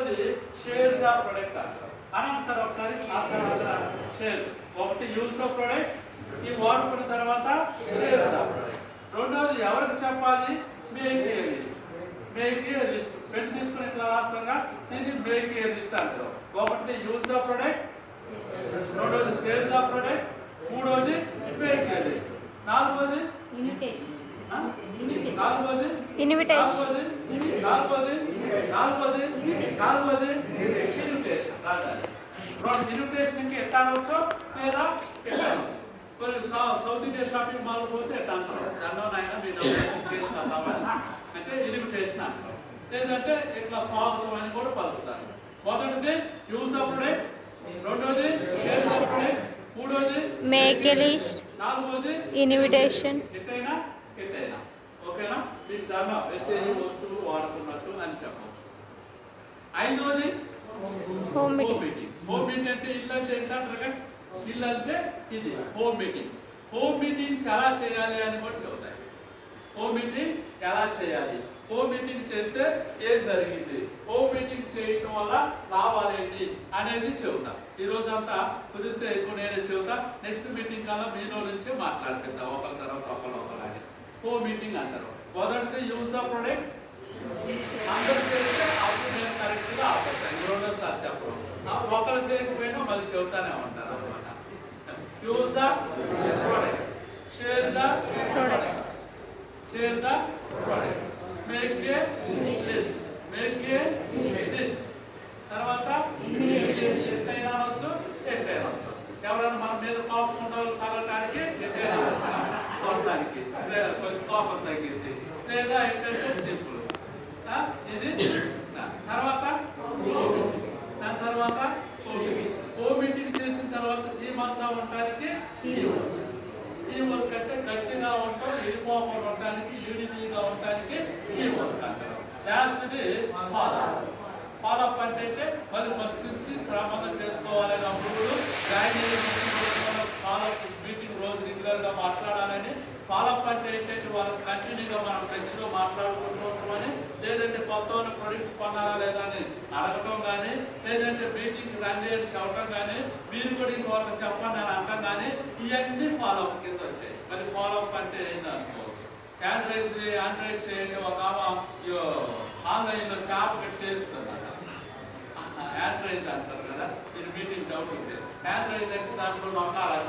రెండోది share the product అంటారు. అనండి సార్ ఒకసారి షేర్. ఒకటి యూజ్ ద ప్రొడక్ట్, ఈ వాడుకున్న తర్వాత షేర్ ద ప్రొడక్ట్. రెండోది ఎవరికి చెప్పాలి? Make a list. Make a list పెట్టి తీసుకుని ఇట్లా రాస్తాగా, ఇది మేక్ ఏ లిస్ట్ అంటారు. ఒకటి యూజ్ ద ప్రొడక్ట్, రెండోది షేర్ ద ప్రొడక్ట్, మూడోది మేక్ ఏ లిస్ట్, నాలుగోది ఇన్విటేషన్, ఇన్విటేషన్ ఎట్లా అనవచ్చు లేదా ఎట్లా అనవచ్చు. కొన్ని సౌత్ ఇండియా షాపింగ్ మాల్ పోతే ఎట్లా అంటారు, దండోనైనా మీరు చేసిన అంటే ఇన్విటేషన్ అంటారు. లేదంటే ఇట్లా స్వాగతం అని కూడా పలుకుతారు. మొదటిది యూజ్ ద ప్రొడక్ట్, రెండోది షేర్ ద ప్రొడక్ట్, మూడోది మేక్ ఏ లిస్ట్, నాలుగోది ఇన్విటేషన్. ఎట్టైనా ఓకేనా? మీకు దాంట్లో వెస్టేజ్ వస్తువు వాడుతున్నట్టు అని చెప్పవచ్చు. ఐదోది హోమ్ మీటింగ్. హోమ్ మీటింగ్ అంటే ఇల్లు అంటే ఏంటంటారు? ఇల్లు అంటే ఇది హోమ్ మీటింగ్స్. హోమ్ మీటింగ్స్ ఎలా చేయాలి అని కూడా చెబుతాయి. హోమ్ మీటింగ్ ఎలా చేయాలి, హోమ్ మీటింగ్ చేస్తే ఏం జరిగింది, హోమ్ మీటింగ్ చేయటం వల్ల లాభాలు ఏంటి అనేది చెబుతా. ఈ రోజంతా కుదిరితే ఎక్కువ నేనే చెబుతా. నెక్స్ట్ మీటింగ్ కల్లా మీలో నుంచే మాట్లాడుకుంటా, ఒకరి తర్వాత ఒకలాగే. హోమ్ మీటింగ్ అంటారు. మొదటిది యూజ్ ద ప్రొడక్ట్, అందరు చేస్తే అప్పుడు నేను కరెక్ట్గా ఆపేస్తాను. రెండో సార్ చెప్పడం, ఒకరు చేయకపోయినా మళ్ళీ చెబుతానే ఉంటారు అనమాట. Use the product, share the product, share the product, make a list, make a list. తర్వాత ఎట్టైనా అనొచ్చు, ఎట్టైనా అనొచ్చు. ఎవరైనా మన మీద కోపం ఉండవు కలగడానికి ఎట్టైనా కొనడానికి, కొంచెం కోపం తగ్గింది, లేదా ఏంటంటే సింపుల్. ఇది తర్వాత దాని తర్వాత హోమ్ మీటింగ్ చేసిన తర్వాత ఏమంతా ఉండడానికి ఈ వర్క్ అంటే గట్టిగా ఉంటాం, ఇరుకోకుండా ఉండడానికి, యూనిటీగా ఉండడానికి ఈ వర్క్ అంటారు. లాస్ట్ది ఫాలోఅప్ అంటే మళ్ళీ ఫస్ట్ నుంచి క్రమంగా చేసుకోవాలని, అప్పుడు జాయిన్ అయ్యే ఫాలోఅప్ మీటింగ్ రోజు రెగ్యులర్గా మాట్లాడాలని. ఫాలోఅప్ అంటే ఏంటంటే వాళ్ళకి కంటిన్యూగా మనం టచ్లో మాట్లాడుకుంటున్నామని, లేదంటే కొత్త ప్రొడక్ట్ కొన్నారా లేదా అని అడగటం కానీ, లేదంటే మీటింగ్ రండి అని చెప్పడం కానీ, మీరు కూడా ఇంకొకరికి చెప్పండి అని అంటాం కానీ, ఇవన్నీ ఫాలోఅప్ కింద వచ్చాయి. మరి ఫాలోఅప్ అంటే ఏంటనుకోవచ్చు. ఆండ్రాయిడ్ చేయండి, ఒక ఆన్లైన్లో క్యాప్ పెట్టి చేస్తుందన్నమాట. ఆండ్రాయిడ్ అంటారు కదా, మీరు మీటింగ్ డౌట్ ఉంటే ఆండ్రాయిడ్ అంటే దాంట్లో నొక్కాలి.